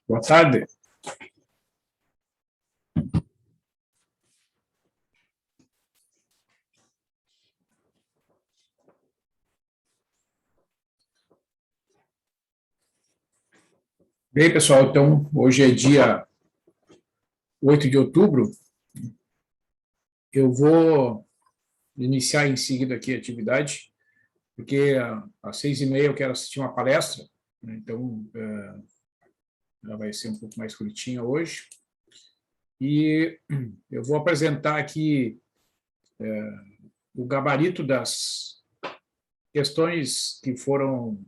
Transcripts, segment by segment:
Boa tarde. Bem, pessoal, então, hoje é dia 8 de outubro. Eu vou iniciar em seguida aqui a atividade, porque às 6h30 eu quero assistir uma palestra, né? Então, ela vai ser um pouco mais curtinha hoje. E eu vou apresentar aqui o gabarito das questões que foram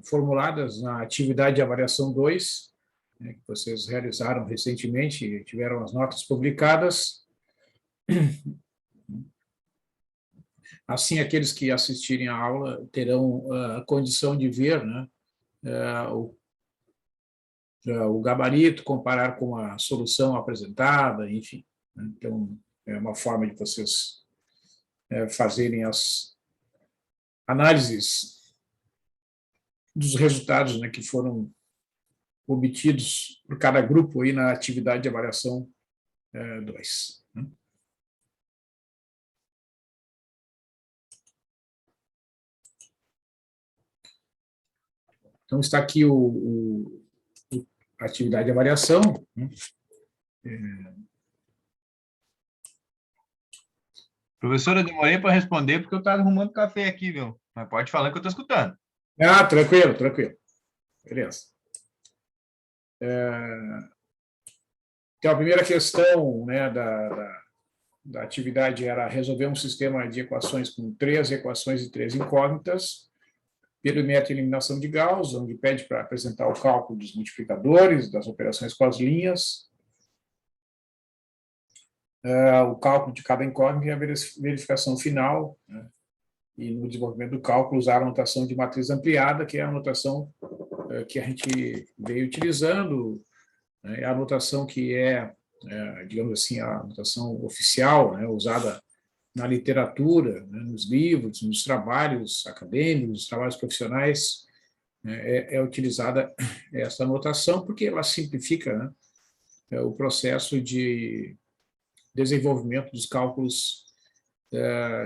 formuladas na atividade de avaliação 2, né, que vocês realizaram recentemente e tiveram as notas publicadas. Assim, aqueles que assistirem à aula terão a condição de ver, né, o gabarito, comparar com a solução apresentada, enfim. Então, é uma forma de vocês fazerem as análises dos resultados, né, que foram obtidos por cada grupo aí na atividade de avaliação 2. Então, está aqui a atividade de avaliação. Professora, eu demorei para responder porque eu estava arrumando café aqui, viu? Mas pode falar que eu estou escutando. Tranquilo, tranquilo. Beleza. Então, a primeira questão, né, da atividade era resolver um sistema de equações com 3 equações e 3 incógnitas, pelo método de eliminação de Gauss, onde pede para apresentar o cálculo dos multiplicadores, das operações com as linhas, o cálculo de cada incógnita e a verificação final, né? E no desenvolvimento do cálculo usar a notação de matriz ampliada, que é a notação que a gente veio utilizando, né? É a notação que digamos assim, a notação oficial, né? Usada na literatura, né? Nos livros, nos trabalhos acadêmicos, nos trabalhos profissionais, né? É utilizada essa notação porque ela simplifica, né? O processo de desenvolvimento dos cálculos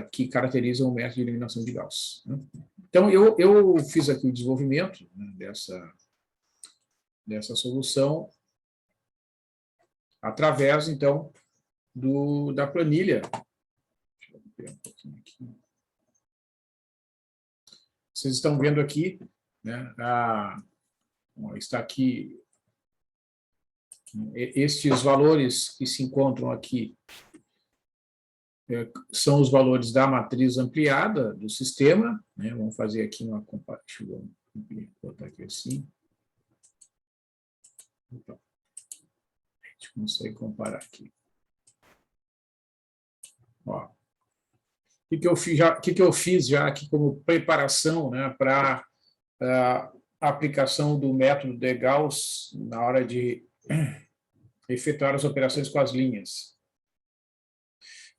que caracterizam o método de eliminação de Gauss, né? Então, eu fiz aqui o desenvolvimento, né, dessa solução através, então, da planilha. Deixa eu ver um pouquinho aqui. Vocês estão vendo aqui, né, está aqui, estes valores que se encontram aqui são os valores da matriz ampliada do sistema, né? Vamos fazer aqui uma comparação. Vou botar aqui assim. Então, a gente consegue comparar aqui. Ó, o que eu fiz já aqui como preparação, né, para a aplicação do método de Gauss na hora de efetuar as operações com as linhas.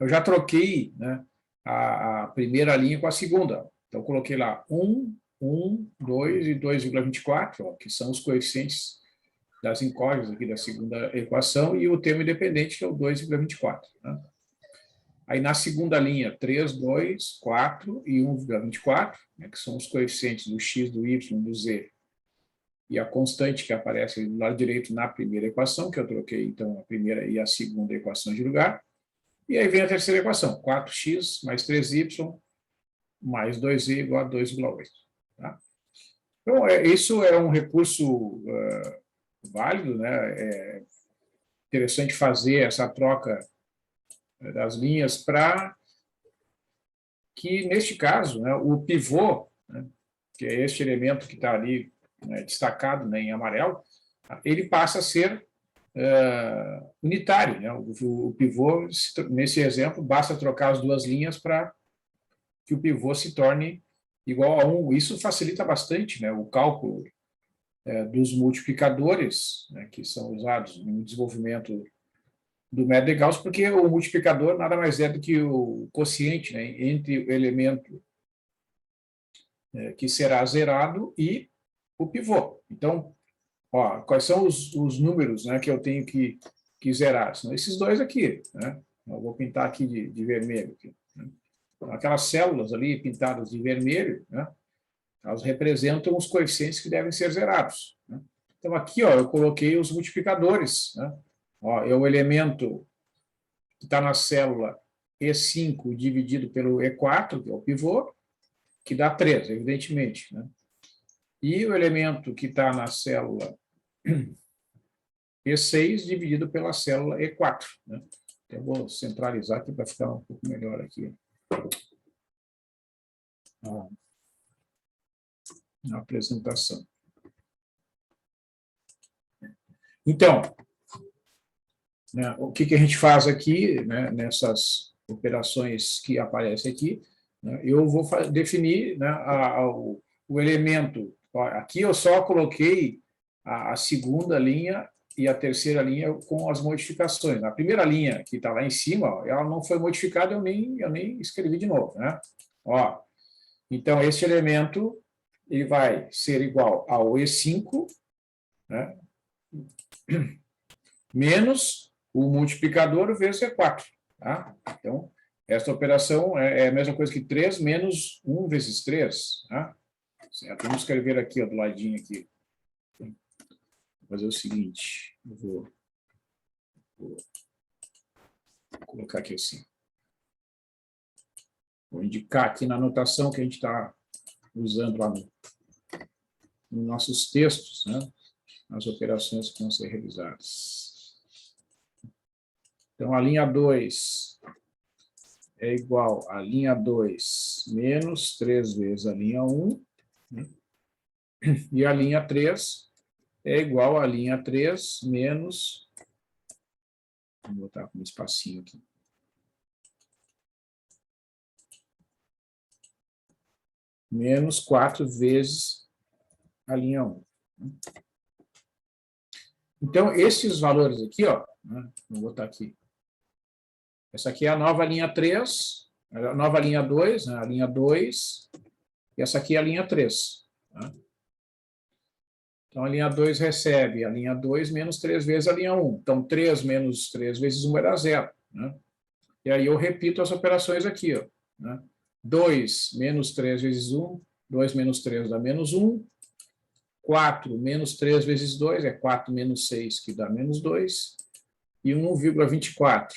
Eu já troquei, né, a primeira linha com a segunda. Então, coloquei lá 1, 2 e 2,24, que são os coeficientes das incógnitas aqui da segunda equação, e o termo independente, que é o 2,24. Né? Aí, na segunda linha, 3, 2, 4 e 1,24, né, que são os coeficientes do x, do y, do z, e a constante que aparece do lado direito na primeira equação, que eu troquei, então, a primeira e a segunda equação de lugar. E aí vem a terceira equação, 4x mais 3y mais 2z igual a 2,8. Tá? Então, isso é um recurso válido, né? É interessante fazer essa troca das linhas para que, neste caso, né, o pivô, né, que é este elemento que está ali, né, destacado, né, em amarelo, ele passa a ser unitário, né? O pivô, nesse exemplo, basta trocar as duas linhas para que o pivô se torne igual a 1. Isso facilita bastante, né, o cálculo dos multiplicadores, né, que são usados no desenvolvimento do método de Gauss, porque o multiplicador nada mais é do que o quociente, né, entre o elemento que será zerado e o pivô. Então, Ó, quais são os números, né, que eu tenho que zerar? São esses dois aqui, né? Eu vou pintar aqui de vermelho. Aqui, né? Então, aquelas células ali pintadas de vermelho, né, elas representam os coeficientes que devem ser zerados, né? Então, aqui, ó, eu coloquei os multiplicadores, né? Ó, é o elemento que está na célula E5 dividido pelo E4, que é o pivô, que dá 3, evidentemente, né? E o elemento que está na célula E6 dividido pela célula E4, né? Então, eu vou centralizar aqui para ficar um pouco melhor aqui. Na apresentação. Então, né, o que a gente faz aqui, né, nessas operações que aparecem aqui, né, eu vou definir, né, o elemento. Ó, aqui eu só coloquei a segunda linha e a terceira linha com as modificações. A primeira linha, que está lá em cima, ó, ela não foi modificada, eu nem escrevi de novo, né? Ó, então, esse elemento ele vai ser igual ao E5, né, menos o multiplicador vezes E4. Tá? Então, esta operação é a mesma coisa que 3 menos 1 vezes 3. Tá? Certo? Vamos escrever aqui, ó, do ladinho aqui. Vou fazer o seguinte, eu vou colocar aqui assim. Vou indicar aqui na anotação que a gente está usando lá nos nossos textos, né, as operações que vão ser realizadas. Então, a linha 2 é igual a linha 2 menos 3 vezes a linha 1, né? E a linha 3 é igual a linha 3 menos... Vou botar com um espacinho aqui. Menos 4 vezes a linha 1. Então, esses valores aqui, ó, né, vou botar aqui. Essa aqui é a nova linha 3, a nova linha 2, né, a linha 2, e essa aqui é a linha 3. Tá? Então, a linha 2 recebe a linha 2 menos 3 vezes a linha 1. Então, 3 menos 3 vezes 1 vai dar 0. Né? E aí eu repito as operações aqui. Ó, né? 2 menos 3 vezes 1, 2 menos 3 dá menos 1. 4 menos 3 vezes 2 é 4 menos 6, que dá menos 2. E 1,24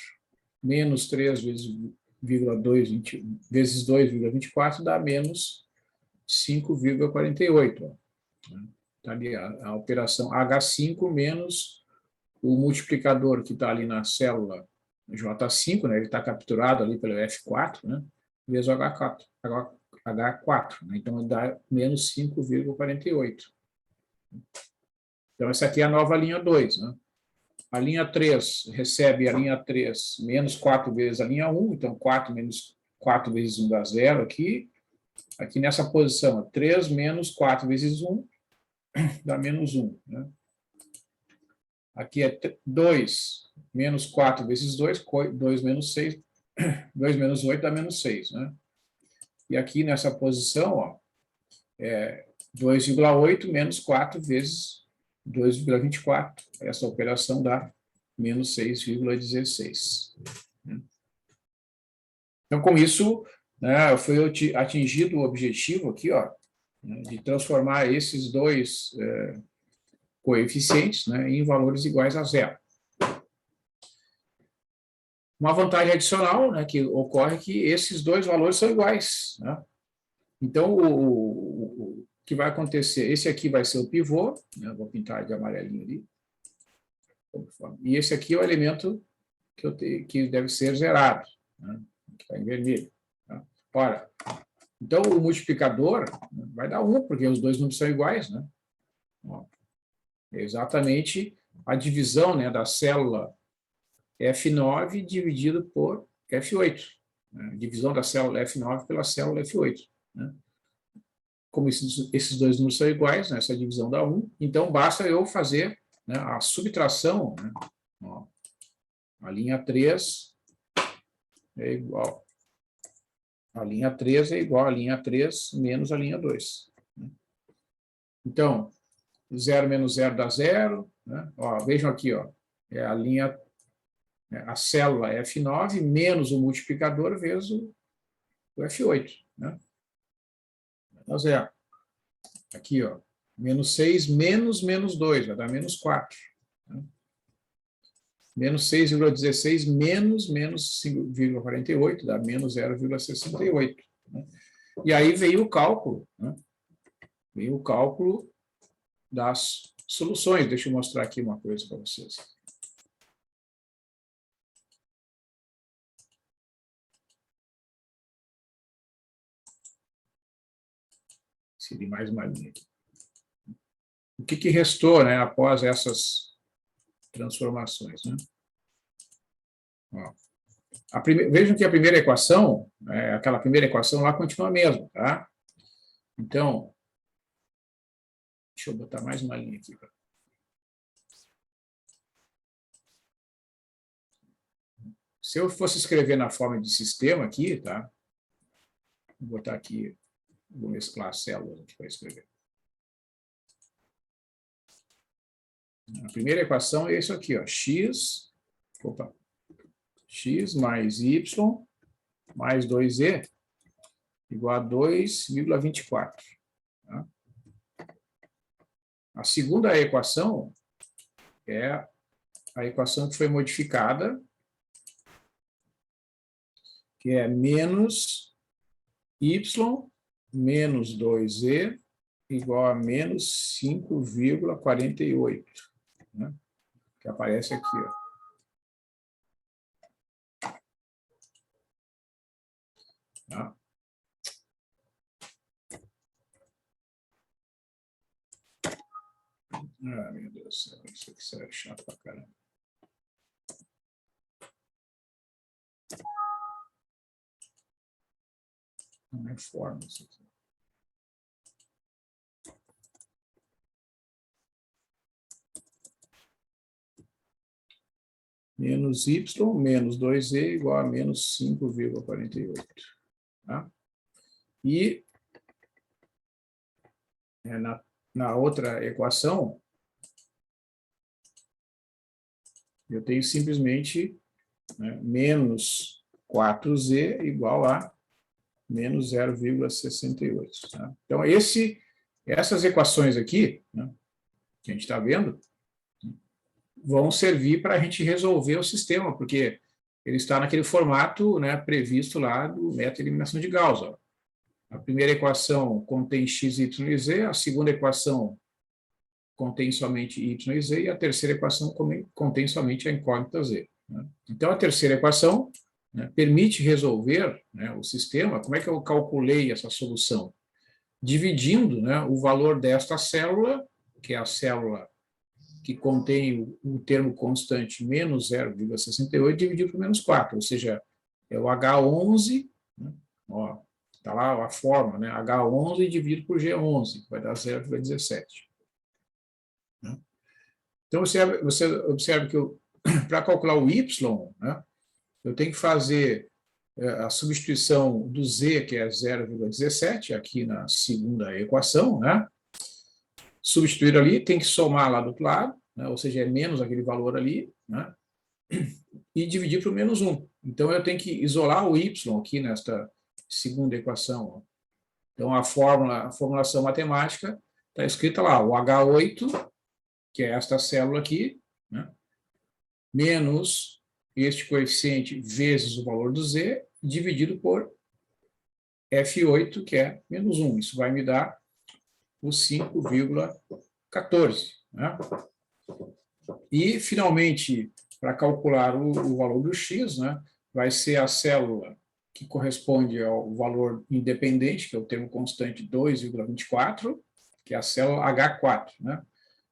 menos 3 vezes 2,24 dá menos 5,48. Está ali a operação H5 menos o multiplicador que está ali na célula J5, né, ele está capturado ali pelo F4, né, vezes o H4, né, então dá menos 5,48. Então, essa aqui é a nova linha 2. Né? A linha 3 recebe a linha 3 menos 4 vezes a linha 1, então 4 menos 4 vezes 1 dá 0 aqui. Aqui nessa posição, 3 menos 4 vezes 1 dá menos 1. Né? Aqui é 2 menos 4 vezes 2, 2 menos 6, 2 menos 8 dá menos 6. Né? E aqui nessa posição, ó, é 2,8 menos 4 vezes 2,24. Essa operação dá menos 6,16. Então, com isso, né, foi atingido o objetivo aqui, ó, de transformar esses dois coeficientes, né, em valores iguais a 0. Uma vantagem adicional, né, que ocorre é que esses dois valores são iguais. Né? Então, o que vai acontecer? Esse aqui vai ser o pivô, né, vou pintar de amarelinho ali. E esse aqui é o elemento que deve ser zerado, né, que está em vermelho. Tá? Ora, então o multiplicador vai dar 1, porque os dois números são iguais. Né? Ó, é exatamente a divisão, né, da célula F9 dividido por F8. Né? Divisão da célula F9 pela célula F8. Né? Como esses dois números são iguais, né, essa divisão dá 1, então basta eu fazer, né, a subtração. Né? Ó, a linha 3 é igual. A linha 3 é igual a linha 3 menos a linha 2. Né? Então, 0 menos 0 dá 0. Né? Ó, vejam aqui, ó, é a linha, a célula F9 menos o multiplicador vezes o F8. Né? Dá 0. Aqui, ó, menos 6 menos menos 2, vai dar menos 4. Né? Menos 6,16 menos menos 5,48, dá menos 0,68. Né? E aí veio o cálculo, né? Veio o cálculo das soluções. Deixa eu mostrar aqui uma coisa para vocês. Inseri mais uma linha aqui. O que restou, né, após essas transformações? Né? Ó, vejam que a primeira equação, aquela primeira equação lá continua a mesma, tá? Então, deixa eu botar mais uma linha aqui. Se eu fosse escrever na forma de sistema aqui, tá? Vou botar aqui, vou mesclar as células aqui para escrever. A primeira equação é isso aqui, ó, x mais y mais 2e igual a 2,24. Tá? A segunda equação é a equação que foi modificada, que é menos y menos 2e igual a menos 5,48. Né? Que aparece aqui, ó. Tá? Ah, meu Deus do céu, isso aqui será chato pra caramba. Não é forma isso aqui. Menos y menos 2e igual a menos 5,48. Tá? E na outra equação, eu tenho simplesmente, né, menos 4z igual a menos 0,68. Tá? Então, essas equações aqui, né, que a gente está vendo, vão servir para a gente resolver o sistema, porque ele está naquele formato, né, previsto lá do método de eliminação de Gauss. Ó. A primeira equação contém x, y e z, a segunda equação contém somente y e z, e a terceira equação contém somente a incógnita z. Né? Então, a terceira equação, né, permite resolver, né, o sistema. Como é que eu calculei essa solução? Dividindo, né, o valor desta célula, que é a célula que contém o termo constante menos 0,68, dividido por menos 4, ou seja, é o H11, né? Ó, está lá a forma, né? H11 dividido por G11, que vai dar 0,17. Né? Então, você observa que para calcular o Y, né, eu tenho que fazer a substituição do Z, que é 0,17, aqui na segunda equação, né? Substituir ali, tem que somar lá do outro lado, né? Ou seja, é menos aquele valor ali, né? E dividir por menos 1. Então, eu tenho que isolar o y aqui nesta segunda equação. Ó. Então, a formulação matemática está escrita lá, o H8, que é esta célula aqui, né? Menos este coeficiente vezes o valor do z, dividido por F8, que é menos 1. Isso vai me dar o 5,14. Né? E, finalmente, para calcular o valor do x, né, vai ser a célula que corresponde ao valor independente, que é o termo constante 2,24, que é a célula H4, né,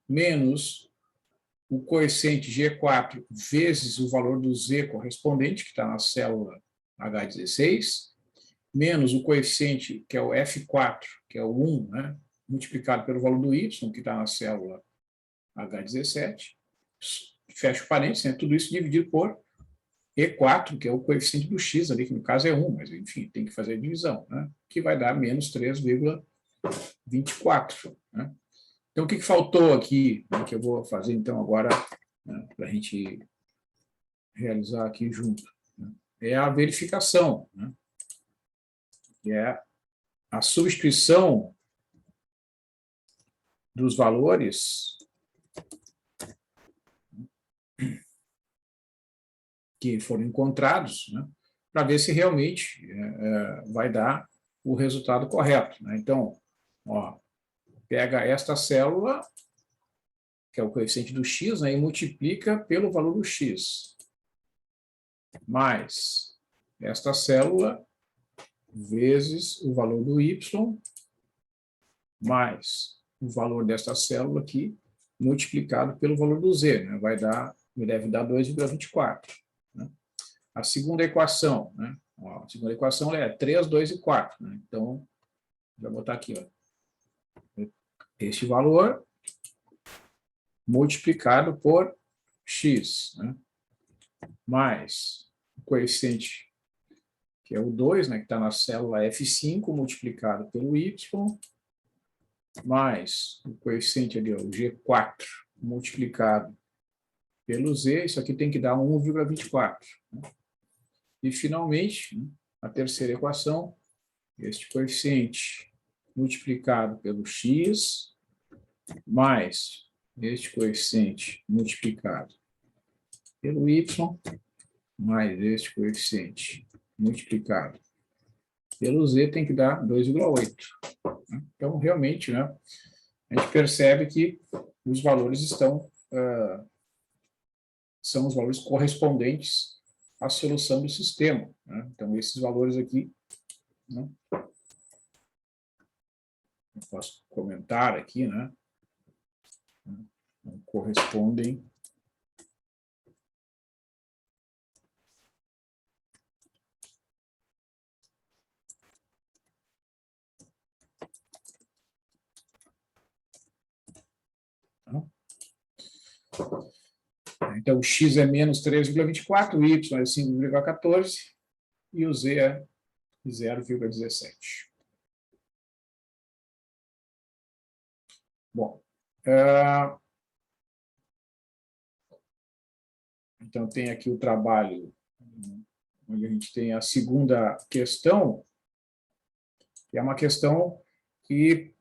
menos o coeficiente G4 vezes o valor do Z correspondente, que está na célula H16, menos o coeficiente, que é o F4, que é o 1, né, multiplicado pelo valor do Y, que está na célula H17, fecha o parênteses, né, tudo isso dividido por E4, que é o coeficiente do X ali, que no caso é 1, mas enfim, tem que fazer a divisão, né, que vai dar menos 3,24. Né? Então, o que faltou aqui, né, que eu vou fazer, então, agora, né, para a gente realizar aqui junto, né, é a verificação, né, que é a substituição dos valores que foram encontrados, né, para ver se realmente vai dar o resultado correto, né? Então, ó, pega esta célula, que é o coeficiente do x, né, e multiplica pelo valor do x, mais esta célula vezes o valor do y, mais o valor desta célula aqui, multiplicado pelo valor do z, né? Deve dar 2,24. Né? A segunda equação, né? Ó, a segunda equação é 3, 2 e 4. Né? Então, vou botar aqui, ó, este valor multiplicado por x, né? Mais o coeficiente, que é o 2, né, que está na célula F5, multiplicado pelo y, mais o coeficiente ali, o G4, multiplicado pelo Z, isso aqui tem que dar 1,24. Né? E, finalmente, né, a terceira equação, este coeficiente multiplicado pelo x, mais este coeficiente multiplicado pelo y, mais este coeficiente multiplicado pelo z, tem que dar 2,8. Então, realmente, né, a gente percebe que os valores são os valores correspondentes à solução do sistema. Né? Então, esses valores aqui, né, eu posso comentar aqui, né, correspondem Então, o x é menos 3,24, o y é 5,14 e o z é 0,17. Bom, então tem aqui o trabalho, onde a gente tem a segunda questão, que é uma questão que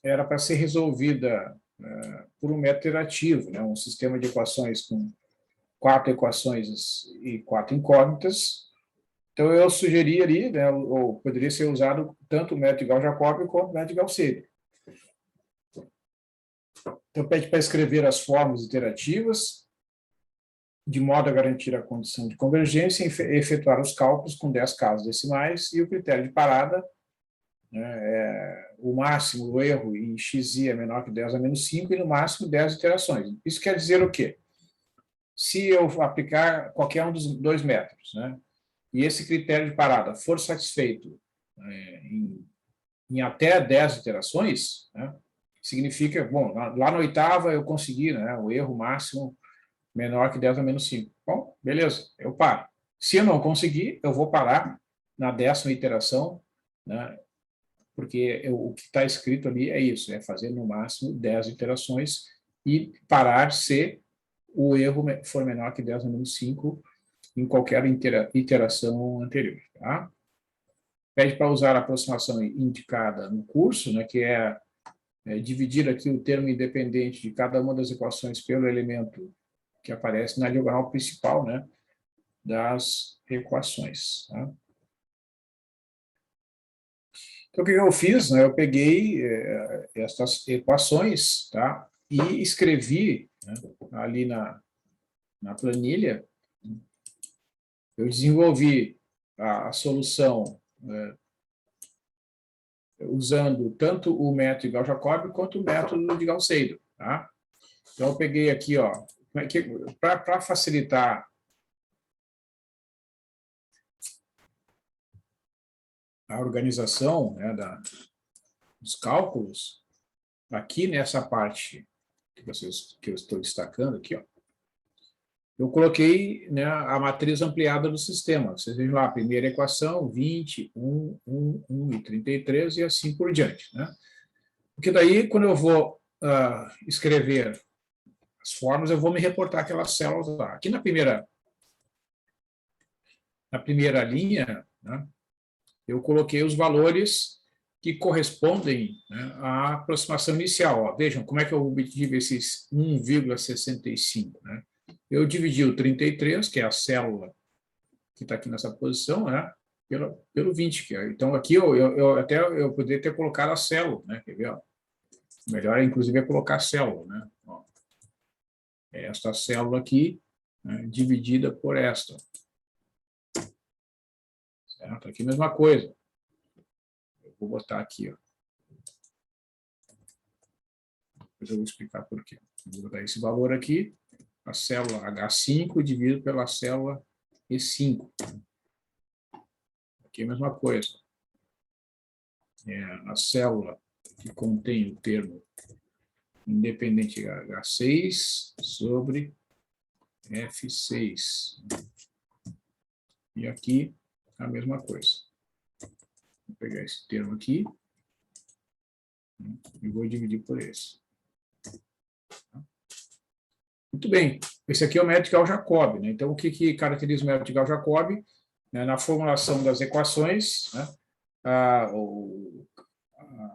era para ser resolvida por um método iterativo, né? Um sistema de equações com 4 equações e 4 incógnitas. Então, eu sugeri ali, né, ou poderia ser usado tanto o método Gauss-Jacobi quanto o método Gauss-Seidel. Então, pede para escrever as fórmulas iterativas, de modo a garantir a condição de convergência e efetuar os cálculos com 10 casas decimais, e o critério de parada, né, o máximo, o erro em xi é menor que 10 a menos 5, e no máximo 10 iterações. Isso quer dizer o quê? Se eu aplicar qualquer um dos dois métodos, né, e esse critério de parada for satisfeito em até 10 iterações, né, significa, bom, lá na oitava eu consegui, né, o erro máximo menor que 10 a menos 5. Bom, beleza, eu paro. Se eu não conseguir, eu vou parar na 10ª iteração, né, porque o que está escrito ali é isso, é fazer no máximo 10 iterações e parar se o erro for menor que 10 a menos 5 em qualquer iteração anterior. Tá? Pede para usar a aproximação indicada no curso, né, que é dividir aqui o termo independente de cada uma das equações pelo elemento que aparece na diagonal principal, né, das equações. Tá? Então, o que eu fiz? Né, eu peguei essas equações, tá, e escrevi, né, ali na planilha. Eu desenvolvi a solução usando tanto o método de Gauss-Jacobi quanto o método de Gauss-Seidel. Tá? Então, eu peguei aqui, para facilitar a organização, né, dos cálculos, aqui nessa parte que eu estou destacando aqui, ó, eu coloquei, né, a matriz ampliada do sistema. Vocês vejam lá, a primeira equação, 20, 1 e 33, e assim por diante. Né? Porque daí, quando eu vou escrever as formas, eu vou me reportar aquelas células lá. Aqui na primeira linha, né, eu coloquei os valores que correspondem, né, à aproximação inicial. Ó, vejam como é que eu obtive esses 1,65. Né? Eu dividi o 33, que é a célula que está aqui nessa posição, né, pelo 20. Que é. Então, aqui eu poderia ter colocado a célula. Né? Quer ver? Ó? Melhor, inclusive, é colocar a célula. Né? Ó, é esta célula aqui, né, dividida por esta. Certo? Aqui a mesma coisa. Eu vou botar aqui. Ó. Depois eu vou explicar por quê. Eu vou botar esse valor aqui, a célula H5 dividido pela célula E5. Aqui é a mesma coisa. É a célula que contém o termo independente H6 sobre F6. E aqui a mesma coisa. Vou pegar esse termo aqui e vou dividir por esse. Muito bem. Esse aqui é o método de Gauss-Jacob. Né? Então, o que caracteriza o método de Gauss-Jacob? Né? Na formulação das equações, né?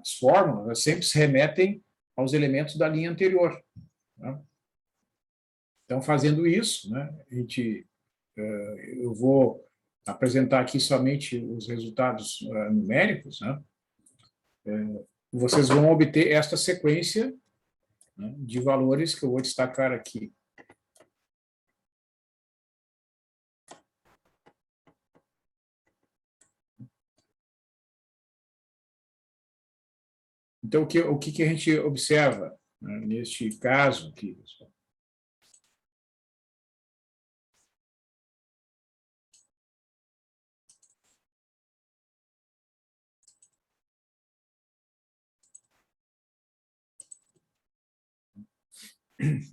As fórmulas sempre se remetem aos elementos da linha anterior. Né? Então, fazendo isso, né, eu vou apresentar aqui somente os resultados numéricos, né? Vocês vão obter esta sequência, né, de valores que eu vou destacar aqui. Então, o que a gente observa, né, neste caso aqui, pessoal?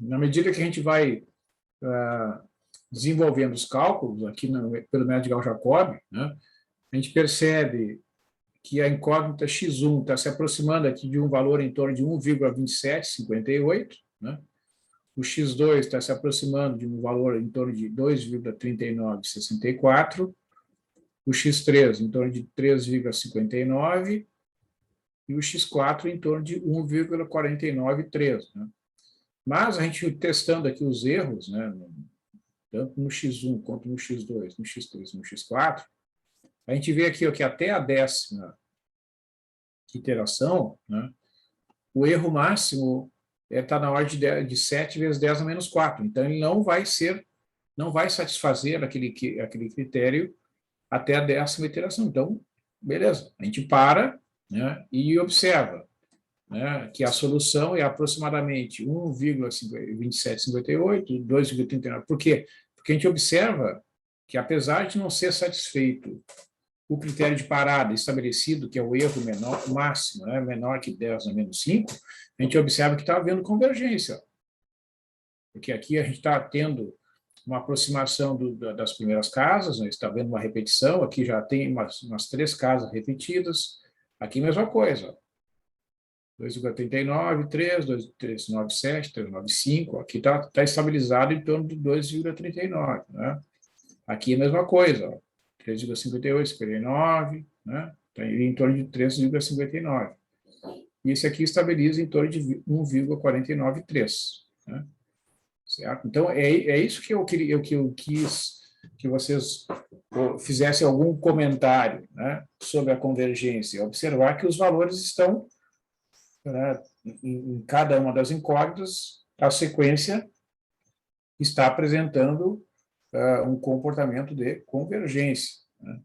Na medida que a gente vai desenvolvendo os cálculos aqui pelo método de Gauss-Jacob, né, a gente percebe que a incógnita x1 está se aproximando aqui de um valor em torno de 1,2758, né? O x2 está se aproximando de um valor em torno de 2,3964, o x3 em torno de 3,59 e o x4 em torno de 1,493. Né? Mas a gente testando aqui os erros, né, tanto no x1 quanto no x2, no x3 e no x4, a gente vê aqui ó, que até a 10ª iteração, né, o erro máximo está na ordem de 7 vezes 10 a menos 4. Então, ele não vai satisfazer aquele critério até a 10ª iteração. Então, beleza, a gente para, né, e observa, né, que a solução é aproximadamente 1,2758, 2,39. Por quê? Porque a gente observa que, apesar de não ser satisfeito o critério de parada estabelecido, que é o erro menor, máximo, né, menor que 10 a menos 5, a gente observa que está havendo convergência. Porque aqui a gente está tendo uma aproximação das primeiras casas, né, está vendo uma repetição, aqui já tem umas 3 casas repetidas, aqui a mesma coisa. 2,39, 3, 2,397, 395, aqui está estabilizado em torno de 2,39. Né? Aqui a mesma coisa, ó. 3,58, 59, né? Está em torno de 3,59. E esse aqui estabiliza em torno de 1,493. Né? Certo? Então, é isso que eu quis que vocês fizessem algum comentário, né, sobre a convergência. Observar que os valores estão, né, em cada uma das incógnitas, a sequência está apresentando um comportamento de convergência, né,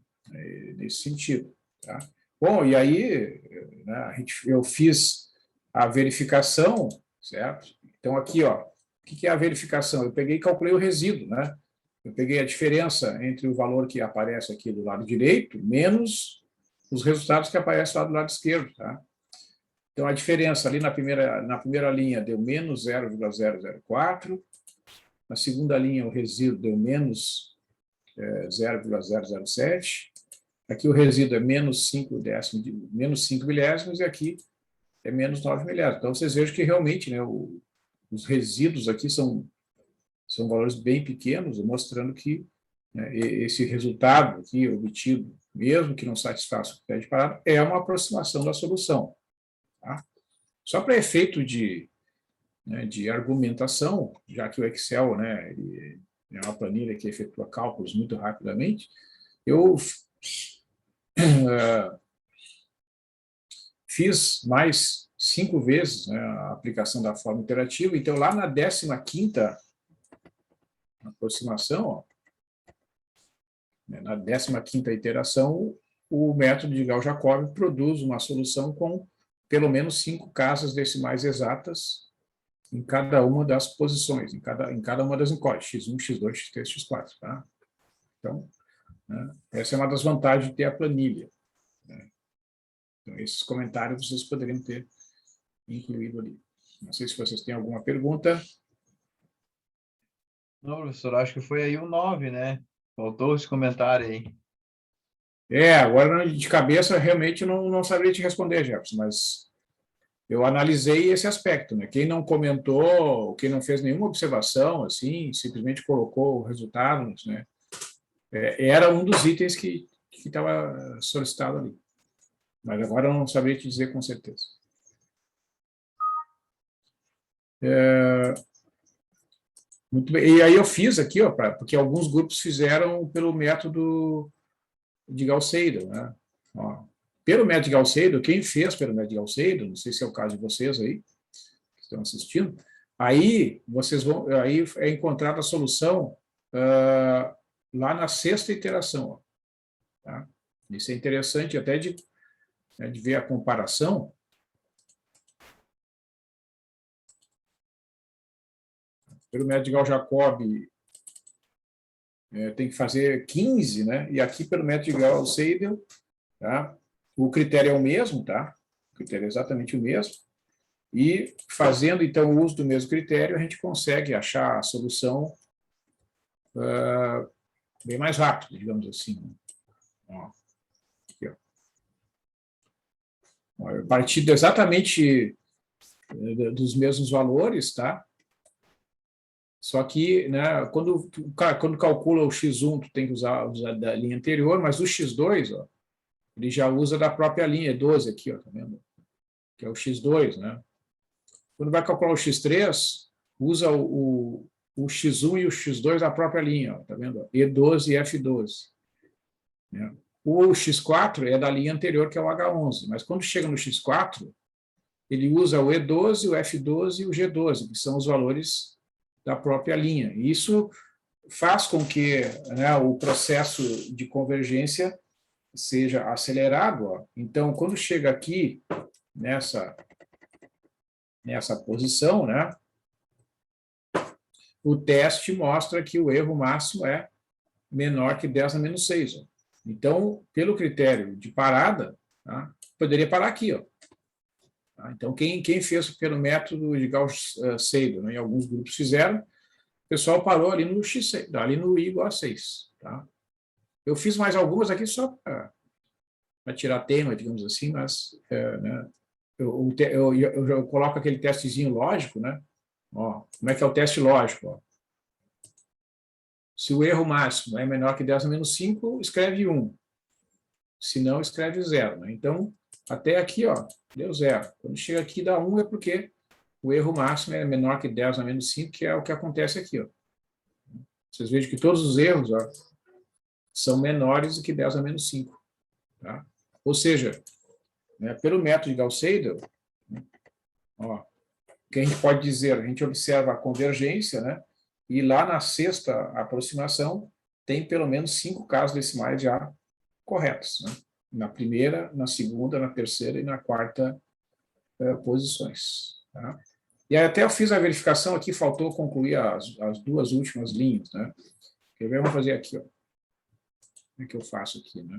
nesse sentido. Tá? Bom, e aí, né, eu fiz a verificação, certo? Então, aqui, ó, o que é a verificação? Eu peguei e calculei o resíduo, né? Eu peguei a diferença entre o valor que aparece aqui do lado direito, menos os resultados que aparecem lá do lado esquerdo, tá? Então, a diferença ali na primeira linha deu menos 0,004, na segunda linha, o resíduo deu menos 0,007. Aqui o resíduo é menos 5 milésimos, e aqui é menos 9 milésimos. Então, vocês vejam que realmente, né, os resíduos aqui são valores bem pequenos, mostrando que, né, esse resultado aqui obtido, mesmo que não satisfaça o critério de parada, é uma aproximação da solução. Tá? Só para efeito né, de argumentação, já que o Excel, né, é uma planilha que efetua cálculos muito rapidamente, eu fiz mais 5 vezes, né, a aplicação da forma iterativa. Então, lá na 15ª aproximação, ó, né, na 15ª iteração, o método de Gauss-Jacobi produz uma solução com pelo menos 5 casas decimais exatas em cada uma das posições, em cada uma das incógnitas, x1, x2, x3, x4. Tá? Então, né, essa é uma das vantagens de ter a planilha. Né? Então, esses comentários vocês poderiam ter incluído ali. Não sei se vocês têm alguma pergunta. Não, professor, acho que foi aí o 9, né? Faltou esse comentário aí. Agora de cabeça realmente não saberia te responder, Jefferson, mas eu analisei esse aspecto, né? Quem não comentou, quem não fez nenhuma observação, assim, simplesmente colocou resultados, né? Era um dos itens que estava solicitado ali. Mas agora eu não saberia te dizer com certeza. Muito bem. E aí eu fiz aqui, ó, porque alguns grupos fizeram pelo método de Gauss-Seidel, né? Ó, pelo método de Gauss-Seidel, quem fez pelo método de Gauss-Seidel, não sei se é o caso de vocês aí, que estão assistindo, aí aí é encontrada a solução lá na 6ª iteração. Ó, tá? Isso é interessante até né, de ver a comparação. Pelo método de Gauss-Jacobi, tem que fazer 15, né? E aqui pelo método de Gauss-Seidel, tá? O critério é o mesmo, tá? O critério é exatamente o mesmo. E fazendo, então, o uso do mesmo critério, a gente consegue achar a solução bem mais rápido, digamos assim. Ó, aqui, ó. A partir exatamente dos mesmos valores, tá? Só que, né, quando calcula o x1, tu tem que usar da linha anterior, mas o x2, ó, ele já usa da própria linha 12 aqui, ó, tá vendo? Que é o x2, né? Quando vai calcular o x3, usa o x1 e o x2 da própria linha, ó, tá vendo? E12 e F12. Né? O x4 é da linha anterior, que é o H11, mas quando chega no x4, ele usa o E12, o F12 e o G12, que são os valores da própria linha. E isso faz com que, né, o processo de convergência seja acelerado. Ó. Então, quando chega aqui nessa posição, né, o teste mostra que o erro máximo é menor que 10 a menos 6. Ó. Então, pelo critério de parada, tá, poderia parar aqui. Ó. Tá? Então, quem fez pelo método de Gauss-Seidel, né, e alguns grupos fizeram, o pessoal parou ali no x6, ali no I igual a 6. Tá? Eu fiz mais algumas aqui só para tirar tema, digamos assim, mas né, eu coloco aquele testezinho lógico, né? Ó, como é que é o teste lógico? Ó? Se o erro máximo é menor que 10 a menos 5, escreve 1. Se não, escreve 0. Né? Então, até aqui, ó, deu 0. Quando chega aqui dá 1 é porque o erro máximo é menor que 10 a menos 5, que é o que acontece aqui. Ó. Vocês vejam que todos os erros, ó, são menores do que 10 a menos 5. Tá? Ou seja, né, pelo método de Gauss-Seidel, ó, o que a gente pode dizer? A gente observa a convergência, né? E lá na 6ª aproximação tem pelo menos 5 casos decimais já corretos. Né? Na primeira, na segunda, na terceira e na quarta posições. Tá? E até eu fiz a verificação aqui, faltou concluir as 2 últimas linhas. Né? Quer ver? Vamos fazer aqui. Ó. Como é que eu faço aqui? Né?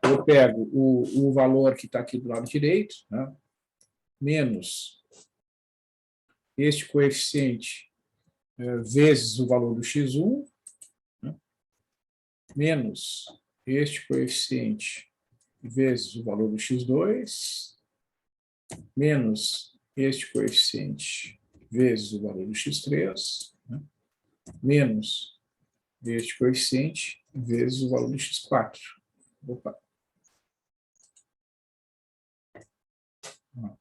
Eu pego o valor que está aqui do lado direito, né? Menos este coeficiente vezes o valor do x1, né? Menos este coeficiente vezes o valor do x2, menos este coeficiente vezes o valor do x3, né? Menos este coeficiente vezes o valor do x4. Opa.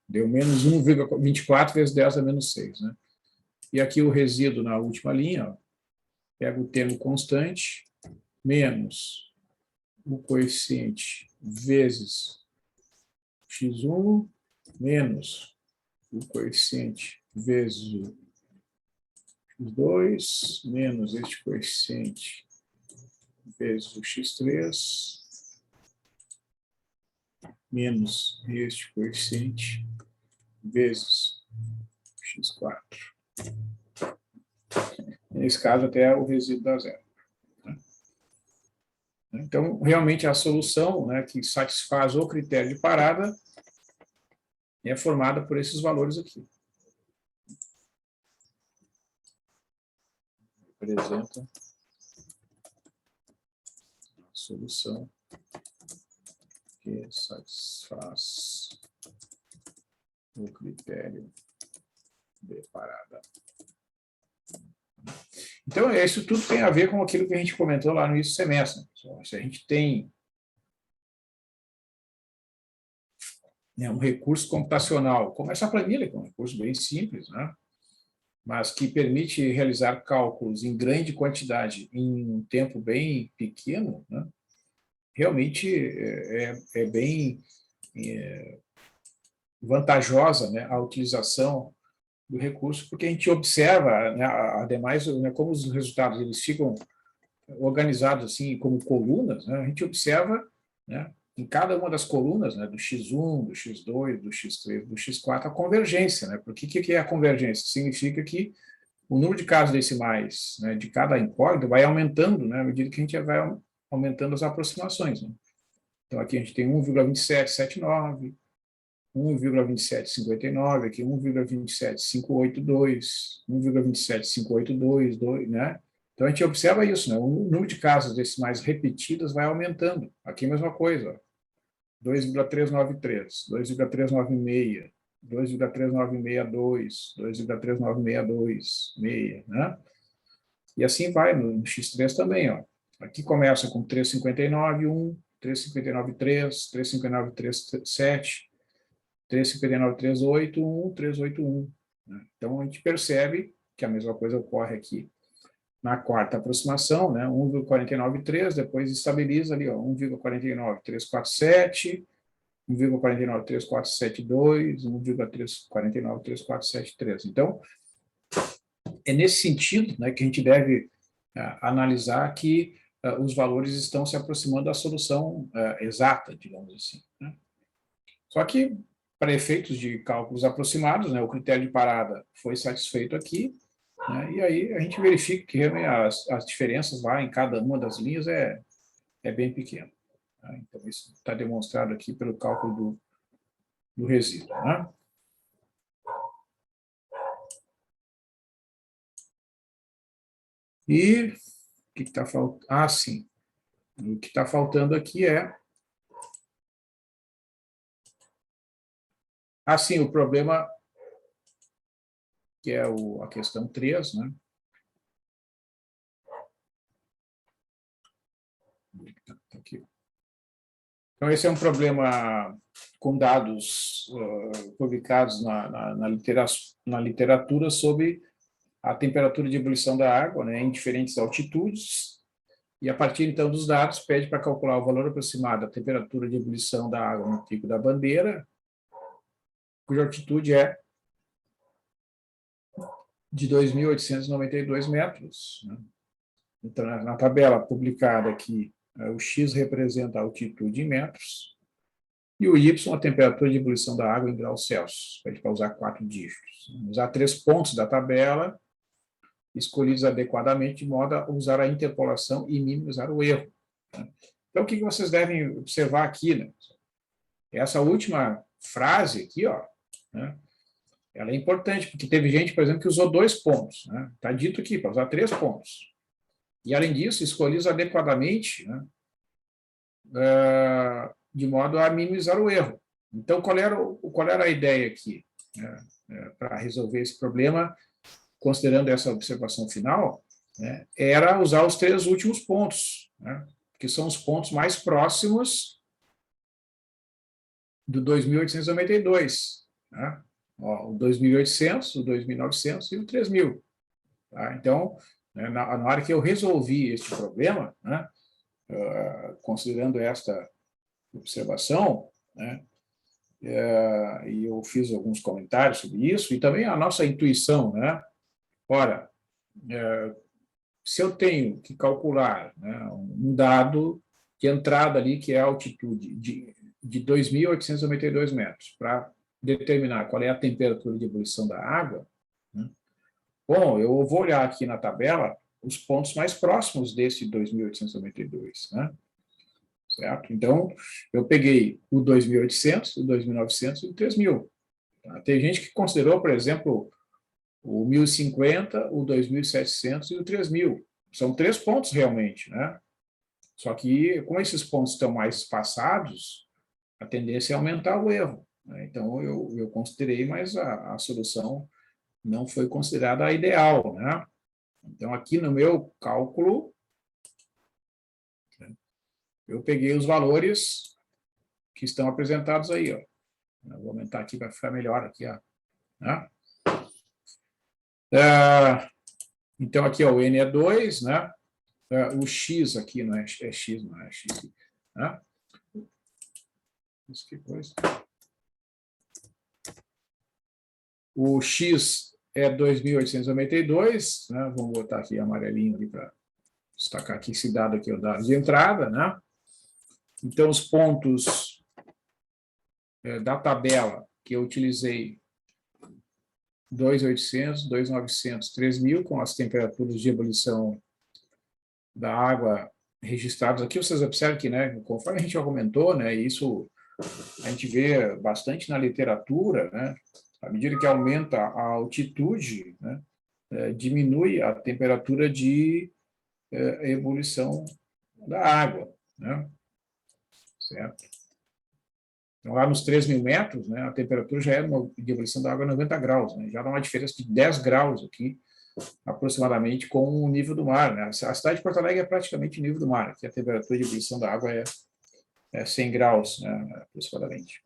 Deu menos 1,24 vezes 10 a menos 6. Né? E aqui o resíduo na última linha, ó, pega o termo constante, menos o coeficiente vezes x1, menos o coeficiente vezes o x2, menos este coeficiente vezes o x3, menos este coeficiente vezes x4. Nesse caso, até o resíduo dá zero. Então, realmente, a solução, né, que satisfaz o critério de parada é formada por esses valores aqui. Representa a solução que satisfaz o critério de parada. Então, isso tudo tem a ver com aquilo que a gente comentou lá no início do semestre. Se a gente tem, né, um recurso computacional, como essa planilha, que é um recurso bem simples, né, mas que permite realizar cálculos em grande quantidade em um tempo bem pequeno, né, realmente é bem vantajosa, né, a utilização do recurso, porque a gente observa, né, ademais, né, como os resultados eles ficam organizados assim como colunas, né, a gente observa, né, em cada uma das colunas, né, do x1, do x2, do x3, do x4, a convergência. Né? Porque o que é a convergência? Significa que o número de casos decimais, né, de cada incógnita vai aumentando, né, à medida que a gente vai aumentando as aproximações. Né? Então, aqui a gente tem 1,2779, 1,2759, aqui 1,27582, 1,27582, né? Então, a gente observa isso, né? O número de casos decimais repetidas vai aumentando. Aqui a mesma coisa, 2,393, 2,396, 2,3962, 2,39626, né? E assim vai no X3 também, ó. Aqui começa com 359, 1, 359, 3, 359, 37, 359, 381, 381. Né? Então, a gente percebe que a mesma coisa ocorre aqui na quarta aproximação, né? 1,493, depois estabiliza ali, 1,49347, 1,49372, 1,49373. Então, é nesse sentido, né, que a gente deve analisar que os valores estão se aproximando da solução exata, digamos assim. Né? Só que, para efeitos de cálculos aproximados, né, o critério de parada foi satisfeito aqui, né, e aí a gente verifica que as diferenças lá em cada uma das linhas é bem pequeno. Tá? Então, isso está demonstrado aqui pelo cálculo do resíduo. Né? E o que está faltando? Ah, sim. O que está faltando aqui é... Ah, sim, o problema, que é a questão 3, né? Aqui. Então, esse é um problema com dados publicados na literatura sobre a temperatura de ebulição da água, né, em diferentes altitudes, e a partir, então, dos dados, pede para calcular o valor aproximado da temperatura de ebulição da água no Pico da Bandeira, cuja altitude é de 2.892 metros. Né? Então, na tabela publicada aqui, o X representa a altitude em metros, e o Y, a temperatura de ebulição da água em graus Celsius. A gente vai usar 4 dígitos. Vamos usar 3 pontos da tabela, escolhidos adequadamente, de modo a usar a interpolação e minimizar o erro. Então, o que vocês devem observar aqui? Né? Essa última frase aqui, ó, né? Ela é importante, porque teve gente, por exemplo, que usou 2 pontos. Está dito aqui, para usar 3 pontos. E, além disso, escolhidos adequadamente, né, de modo a minimizar o erro. Então, qual era a ideia aqui, né, para resolver esse problema, considerando essa observação final, né, era usar os 3 últimos pontos, né, que são os pontos mais próximos do 2.892, né? Ó, o 2.800, o 2.900 e o 3.000. Tá? Então, né, na hora que eu resolvi este problema, né, considerando esta observação, né, e eu fiz alguns comentários sobre isso, e também a nossa intuição, né? Ora, se eu tenho que calcular, né, um dado de entrada ali, que é a altitude de 2.892 metros, para determinar qual é a temperatura de ebulição da água, né? Bom, eu vou olhar aqui na tabela os pontos mais próximos desse 2.892, né? Certo? Então, eu peguei o 2.800, o 2.900 e o 3.000. Tá? Tem gente que considerou, por exemplo, o 1.050, o 2.700 e o 3.000. São 3 pontos realmente, né? Só que, como esses pontos estão mais espaçados, a tendência é aumentar o erro, né? Então, eu considerei, mas a solução não foi considerada a ideal, né? Então, aqui no meu cálculo, eu peguei os valores que estão apresentados aí, ó. Eu vou aumentar aqui para ficar melhor aqui, ó, né? Então, aqui, ó, o N é 2, né? O X aqui não é X, não é X, né? Isso que coisa. O X é 2.892, né? Vamos botar aqui amarelinho ali para destacar aqui esse dado aqui, é o dado de entrada, né? Então, os pontos da tabela que eu utilizei, 2.800, 2.900, 3.000, com as temperaturas de ebulição da água registradas aqui. Vocês observam que, né, conforme a gente argumentou, né, isso a gente vê bastante na literatura, né, à medida que aumenta a altitude, né, diminui a temperatura de ebulição da água, né, certo? Então, lá nos 3.000 metros, né, a temperatura já é de ebulição da água 90 graus, né, já dá uma diferença de 10 graus aqui, aproximadamente, com o nível do mar, né? A cidade de Porto Alegre é praticamente o nível do mar, aqui a temperatura de ebulição da água é 100 graus, né, aproximadamente.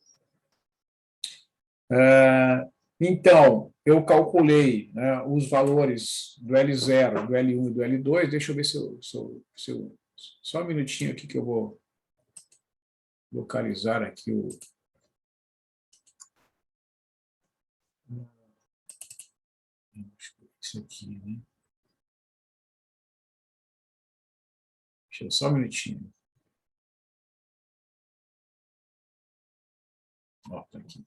Então, eu calculei, né, os valores do L0, do L1 e do L2. Deixa eu ver se eu só um minutinho aqui que eu vou localizar aqui o... Isso aqui, né? Deixa eu só um minutinho. Ó, tá aqui.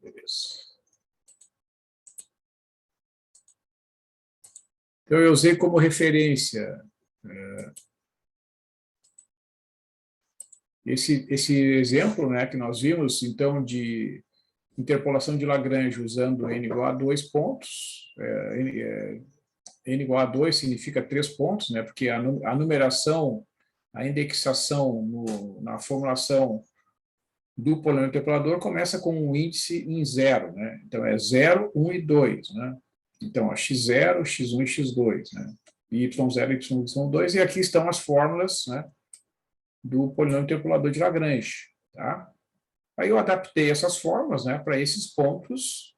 Beleza. Então, eu usei como referência esse exemplo, né, que nós vimos, então, de interpolação de Lagrange usando n igual a 2 pontos. N igual a 2 significa 3 pontos, né, porque a numeração, a indexação na formulação do polinômio interpolador começa com um índice em 0, né? Então, é 0, 1 e 2, né? Então, x0, x1 e x2, né? Y0 e Y são 2, e aqui estão as fórmulas, né, do polinômio interpolador de Lagrange, tá? Aí eu adaptei essas fórmulas, né, para esses pontos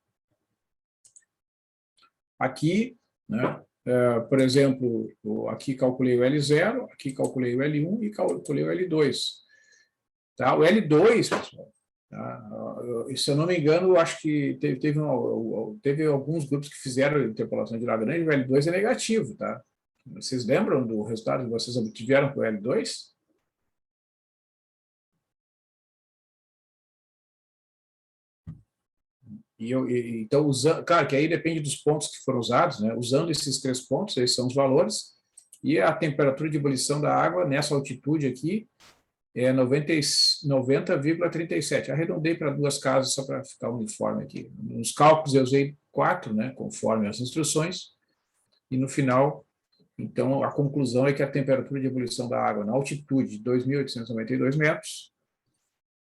aqui, né? Por exemplo, aqui calculei o L0, aqui calculei o L1 e calculei o L2. Tá? O L2, pessoal, tá? Se eu não me engano, acho que teve alguns grupos que fizeram interpolação de Lagrange, o L2 é negativo, tá? Vocês lembram do resultado que vocês obtiveram com o L2? Então, claro que aí depende dos pontos que foram usados, né? Usando esses 3 pontos, esses são os valores, e a temperatura de ebulição da água nessa altitude aqui é 90,37. Arredondei para 2 casas só para ficar uniforme aqui. Nos cálculos eu usei 4, né, conforme as instruções, e no final Então, a conclusão é que a temperatura de ebulição da água na altitude de 2.892 metros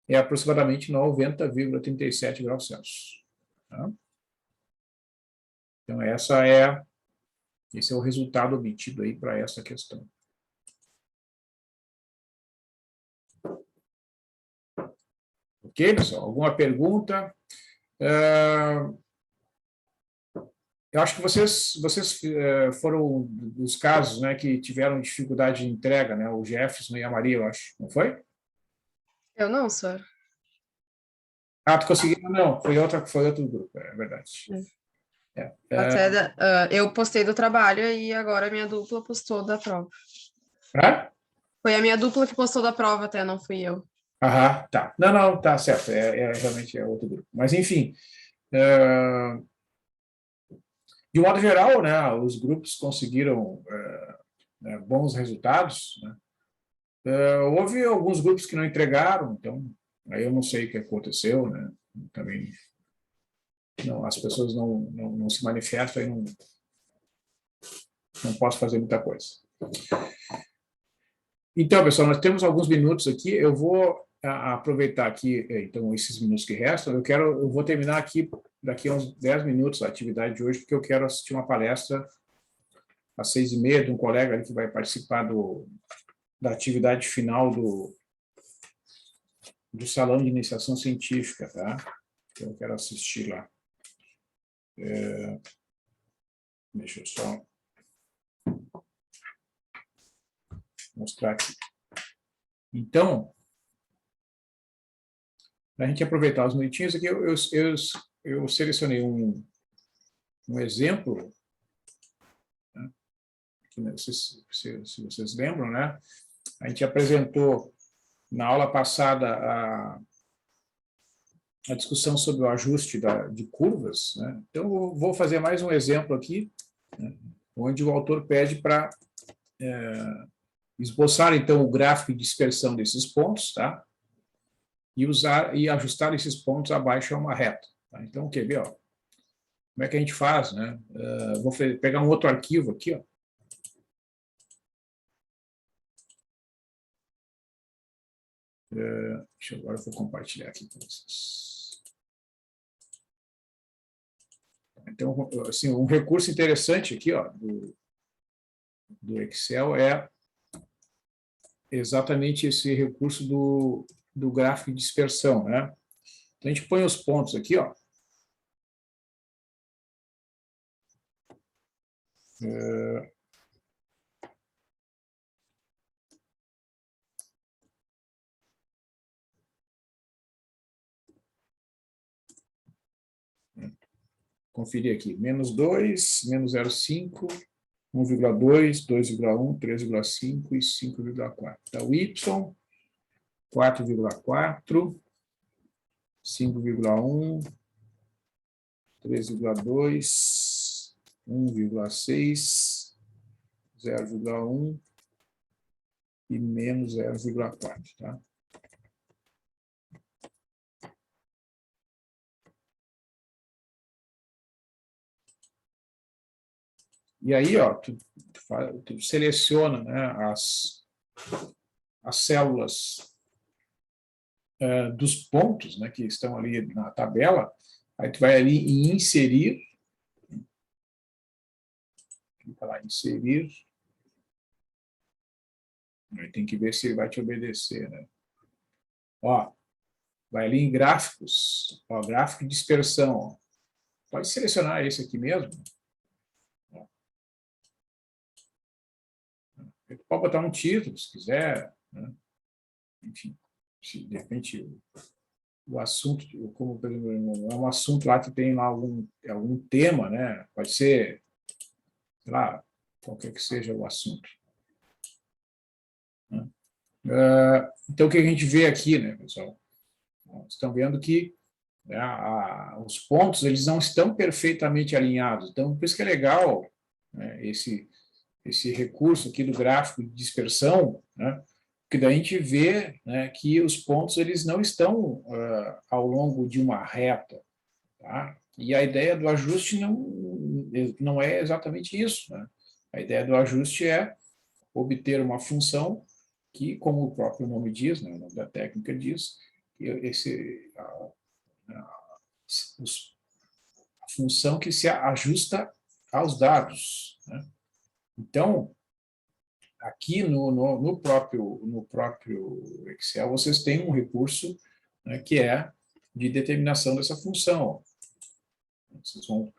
é aproximadamente 90,37 graus Celsius. Tá? Então, esse é o resultado obtido aí para essa questão. Ok, pessoal? Alguma pergunta? Eu acho que vocês foram dos casos, né, que tiveram dificuldade de entrega, né? O Jefferson e a Maria, eu acho. Não foi? Eu não, senhor. Ah, tu conseguiu? Não, foi outro grupo, é verdade. Eu postei do trabalho e agora a minha dupla postou da prova. Foi a minha dupla que postou da prova até, não fui eu. Aham, tá. Não, tá certo. Realmente é outro grupo. Mas, enfim, de modo geral, né, os grupos conseguiram bons resultados, né? Houve alguns grupos que não entregaram, então, aí eu não sei o que aconteceu, né? Também não, as pessoas não se manifestam e não posso fazer muita coisa. Então, pessoal, nós temos alguns minutos aqui, eu vou aproveitar aqui, então, esses minutos que restam, eu vou terminar aqui, daqui a uns 10 minutos, a atividade de hoje, porque eu quero assistir uma palestra às 6h30 de um colega ali que vai participar da atividade final do Salão de Iniciação Científica, tá? Então, eu quero assistir lá. Deixa eu só mostrar aqui. Então, para a gente aproveitar os minutinhos aqui, eu selecionei um exemplo, né, que, não sei se vocês lembram, né? A gente apresentou na aula passada a discussão sobre o ajuste de curvas, né? Então, eu vou fazer mais um exemplo aqui, né, onde o autor pede para esboçar, então, o gráfico de dispersão desses pontos, tá? E ajustar esses pontos abaixo a uma reta. Tá? Então, quer ver? Ó, como é que a gente faz, né? Vou pegar um outro arquivo aqui, ó. Agora eu vou compartilhar aqui com vocês. Então, assim, um recurso interessante aqui, ó, do Excel é exatamente esse recurso do gráfico de dispersão, né? Então, a gente põe os pontos aqui, ó. Conferir aqui, -2, -0,5, 1,2, 2,1, 3,5 e 5,4. Então, Y, 4,4, 5,1, 3,2, 1,6, 0,1 e menos 0,4, tá? E aí, ó, tu seleciona, né, as células dos pontos, né, que estão ali na tabela, aí tu vai ali em inserir, clica lá, inserir, aí tem que ver se ele vai te obedecer, né? Ó, vai ali em gráficos, ó, gráfico de dispersão, ó. Pode selecionar esse aqui mesmo. Pode botar um título, se quiser, né? Enfim, se de repente o assunto, como por exemplo, é um assunto lá que tem lá algum tema, né? Pode ser, sei lá, qualquer que seja o assunto. Né? Então, o que a gente vê aqui, né, pessoal? Estão vendo que, né, os pontos eles não estão perfeitamente alinhados. Então, por isso que é legal, né, esse recurso aqui do gráfico de dispersão, né, que daí a gente vê, né, que os pontos eles não estão ao longo de uma reta, tá? E a ideia do ajuste não é exatamente isso, né? A ideia do ajuste é obter uma função que, como o próprio nome diz, né, o nome da técnica diz, que a função que se ajusta aos dados, né? Então, aqui no próprio Excel, vocês têm um recurso, né, que é de determinação dessa função. Vocês vão,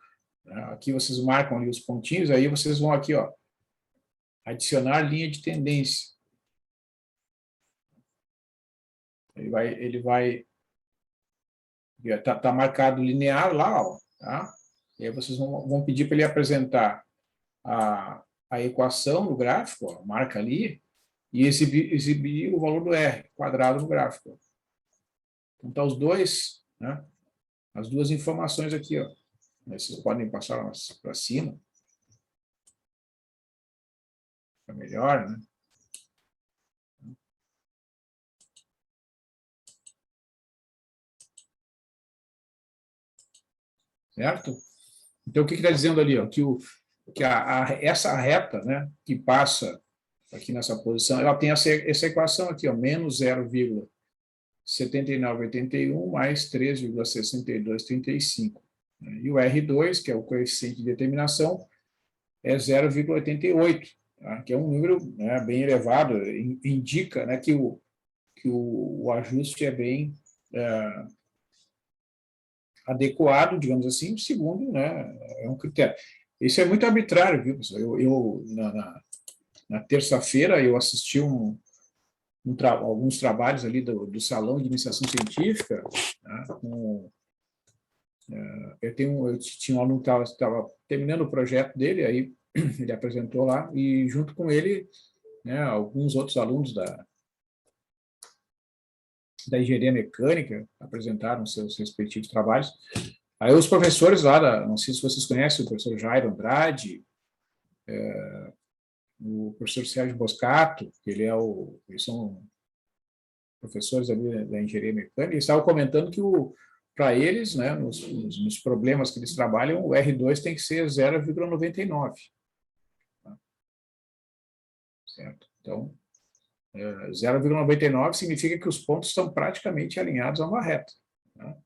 aqui vocês marcam ali os pontinhos, aí vocês vão aqui, ó, adicionar linha de tendência. Ele vai tá marcado linear lá, ó, tá? E aí vocês vão pedir para ele apresentar a equação no gráfico, ó, marca ali, e exibir o valor do R quadrado no gráfico. Então, tá os dois, né? As duas informações aqui, ó. Vocês podem passar para cima. Fica melhor, né? Certo? Então, o que está dizendo ali? Ó? Essa reta, né, que passa aqui nessa posição, ela tem essa equação aqui, ó, menos 0,7981 mais 3,6235. E o R2, que é o coeficiente de determinação, é 0,88, tá? Que é um número, né, bem elevado, indica, né, que o ajuste é bem adequado, digamos assim, segundo, né, é um critério. Isso é muito arbitrário, viu, pessoal? Na terça-feira, eu assisti alguns trabalhos ali do Salão de Iniciação Científica, né, eu tinha um aluno que estava terminando o projeto dele, aí ele apresentou lá, e junto com ele, né, alguns outros alunos da engenharia mecânica apresentaram seus respectivos trabalhos. Aí os professores lá, não sei se vocês conhecem o professor Jairo Andrade, o professor Sérgio Boscato, que eles são professores ali da engenharia mecânica, eles estavam comentando que para eles, né, nos problemas que eles trabalham, o R2 tem que ser 0,99. Tá? Certo? Então, 0,99 significa que os pontos estão praticamente alinhados a uma reta. Né?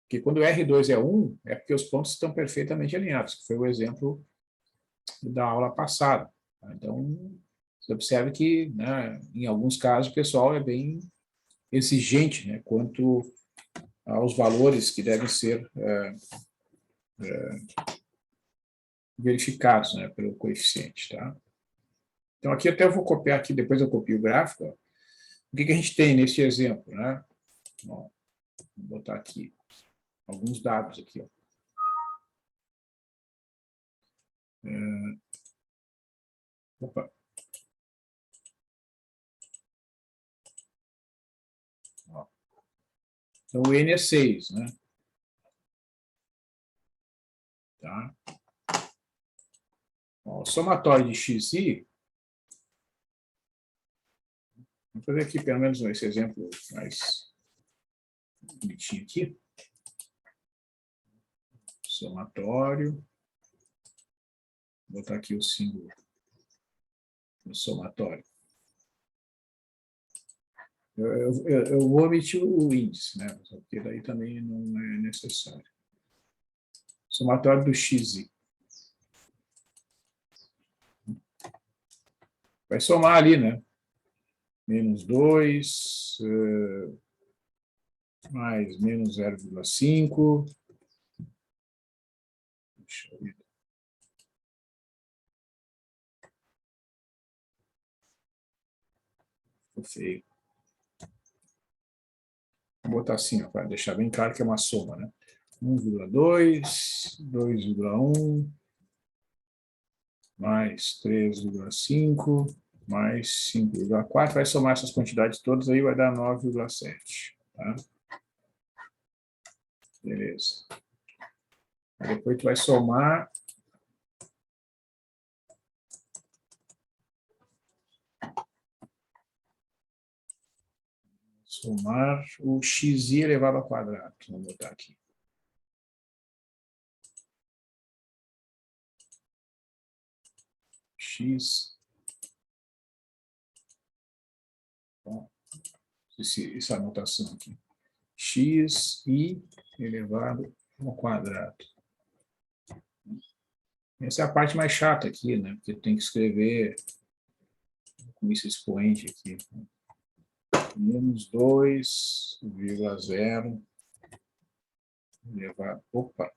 Porque quando o R2 é 1, é porque os pontos estão perfeitamente alinhados, que foi o exemplo da aula passada. Tá? Então, você observa que, né, em alguns casos, o pessoal é bem exigente, né, quanto aos valores que devem ser verificados, né, pelo coeficiente. Tá? Então, aqui até eu vou copiar aqui, depois eu copio o gráfico. Ó. O que a gente tem neste exemplo? Né? Ó, vou botar aqui alguns dados aqui. Ó. Opa. Ó. Então, o N é 6, né? Tá? Ó, o somatório de XI, vamos fazer aqui pelo menos esse exemplo mais bonitinho aqui. Somatório. Vou botar aqui o símbolo do somatório. Eu vou omitir o índice, né? Porque daí também não é necessário. Somatório do XI. Vai somar ali, né? Menos 2, mais menos 0,5. Deixa eu ver. Ficou feio. Vou botar assim, para deixar bem claro que é uma soma, né? 1,2, 2,1, mais 3,5, mais 5,4. Vai somar essas quantidades todas, aí vai dar 9,7. Tá? Beleza. Aí depois tu vai somar o xi elevado ao quadrado. Vamos botar aqui. x, bom, essa anotação aqui, xi elevado ao quadrado. Essa é a parte mais chata aqui, né? Porque tem que escrever com esse expoente aqui. Menos 2,0 elevado... Opa!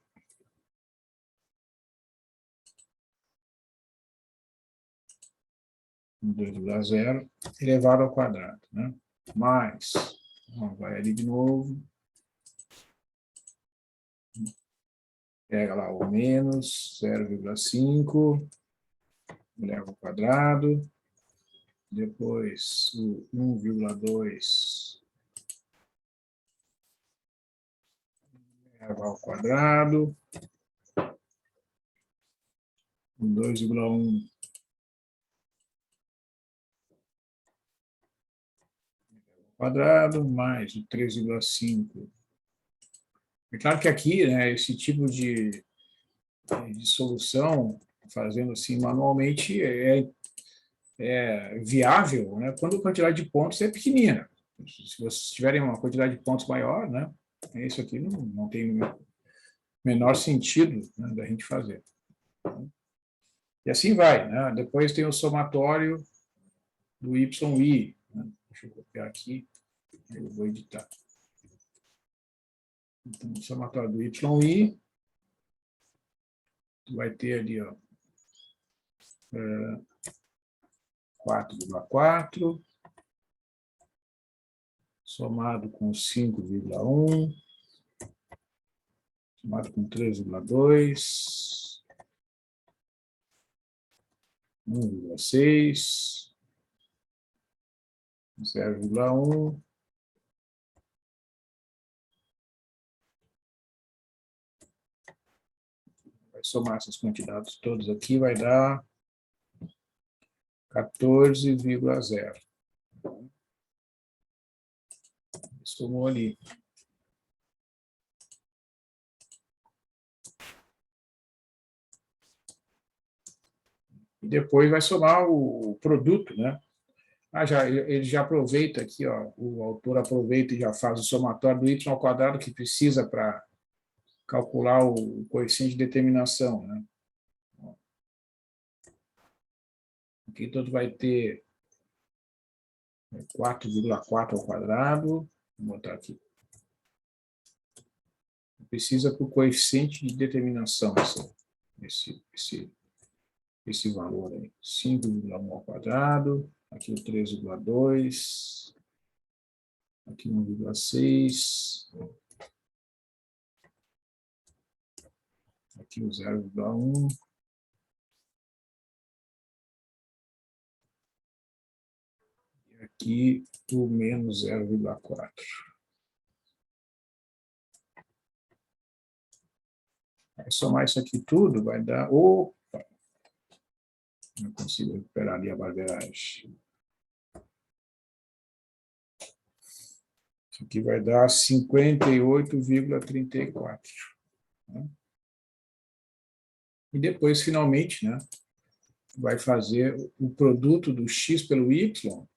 2,0 elevado ao quadrado, né? Mais, vai ali de novo. Pega lá o menos 0,5, eleva ao quadrado. Depois o 1,2 eleva ao quadrado. O 2,1 quadrado, mais o 3,5. É claro que aqui, né, esse tipo de solução, fazendo assim manualmente, é viável, né, quando a quantidade de pontos é pequenina. Se vocês tiverem uma quantidade de pontos maior, né, isso aqui não tem o menor sentido, né, da gente fazer. E assim vai, né? Depois tem o somatório do YI. Né? Deixa eu copiar aqui, eu vou editar. Então, o somatório do YI vai ter ali, ó, 4,4 somado com 5,1 somado com 3,2 1,6 0,1 vai somar essas quantidades todas aqui, vai dar 14,0. Somou ali. E depois vai somar o produto, né? Ele já aproveita aqui, ó, o autor aproveita e já faz o somatório do y ao quadrado que precisa para calcular o coeficiente de determinação, né? Aqui todo vai ter 4,4 ao quadrado. Vou botar aqui. Precisa para o coeficiente de determinação, esse valor aí. 5,1 ao quadrado. Aqui o 3,2. Aqui 1,6. Aqui o 0,1. E aqui o menos 0,4. Vai somar isso aqui tudo, vai dar... Opa! Não consigo recuperar ali a barbeiragem. Isso aqui vai dar 58,34. Né? E depois, finalmente, né, vai fazer o produto do x pelo y.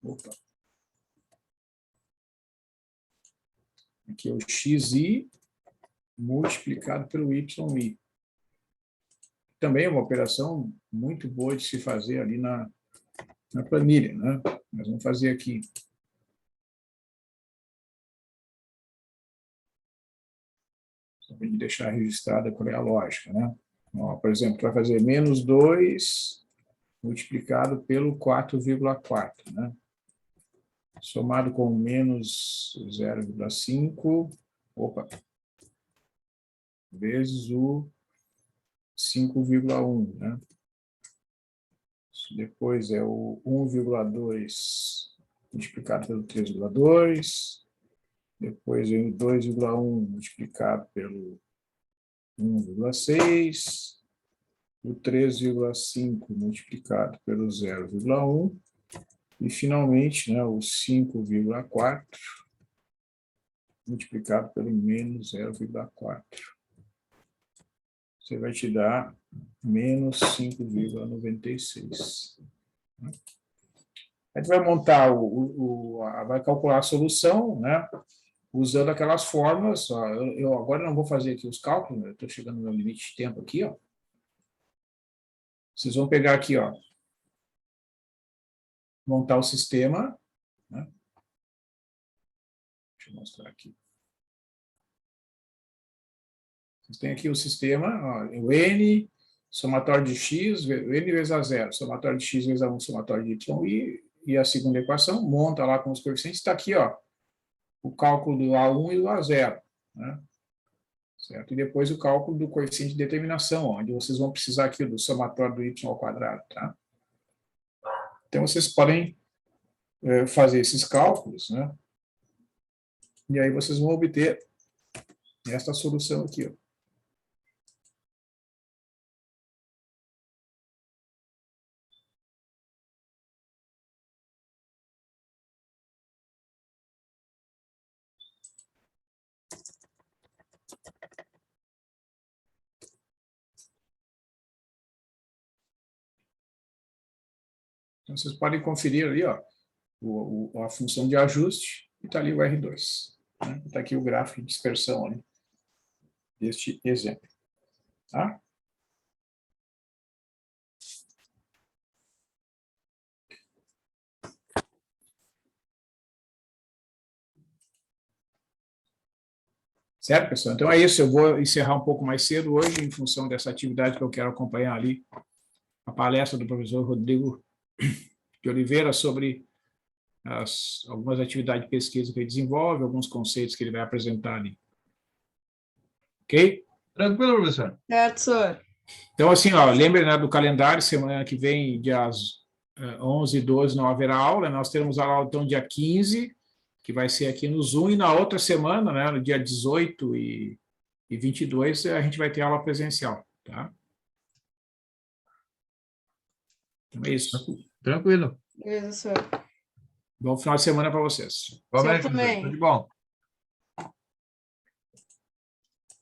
Opa. Aqui é o xi multiplicado pelo yi. Também é uma operação muito boa de se fazer ali na planilha, né? Nós vamos fazer aqui. Só para deixar registrada qual é a lógica, né? Ó, por exemplo, vai fazer menos 2 multiplicado pelo 4,4, né? Somado com menos 0,5, opa, vezes o 5,1, né? Depois é o 1,2 multiplicado pelo 3,2, depois é o 2,1 multiplicado pelo 1,6, o 3,5 multiplicado pelo 0,1 e, finalmente, né, o 5,4 multiplicado pelo menos 0,4. Você vai te dar menos 5,96. A gente vai montar, vai calcular a solução, né, usando aquelas fórmulas. Ó, eu agora não vou fazer aqui os cálculos, eu estou chegando no meu limite de tempo aqui, ó. Vocês vão pegar aqui, ó, montar o sistema, né? Deixa eu mostrar aqui. Vocês têm aqui o sistema, ó, o N, somatório de X, o N vezes a zero, somatório de X vezes a 1, somatório de Y, e a segunda equação, monta lá com os coeficientes, está aqui, ó, o cálculo do A1 e do A0, né? Certo? E depois o cálculo do coeficiente de determinação, onde vocês vão precisar aqui do somatório do Y ao quadrado, tá? Então, vocês podem fazer esses cálculos, né? E aí vocês vão obter esta solução aqui, ó. Então, vocês podem conferir ali, ó, a função de ajuste, e está ali o R2. Né? Está aqui o gráfico de dispersão ali, deste exemplo. Tá? Certo, pessoal? Então é isso, eu vou encerrar um pouco mais cedo hoje, em função dessa atividade que eu quero acompanhar ali, a palestra do professor Rodrigo de Oliveira sobre algumas atividades de pesquisa que ele desenvolve, alguns conceitos que ele vai apresentar ali. Ok? Tranquilo, professor? Certo, senhor. Então, assim, ó, lembre, né, do calendário, semana que vem, dias 11 e 12, não haverá aula, nós teremos a aula, então, dia 15, que vai ser aqui no Zoom, e na outra semana, né, no dia 18 e 22, a gente vai ter aula presencial, tá? Então é isso. Tranquilo. Beleza, senhor. Bom final de semana para vocês. Igualmente, Senhor professor. também. Tudo de bom.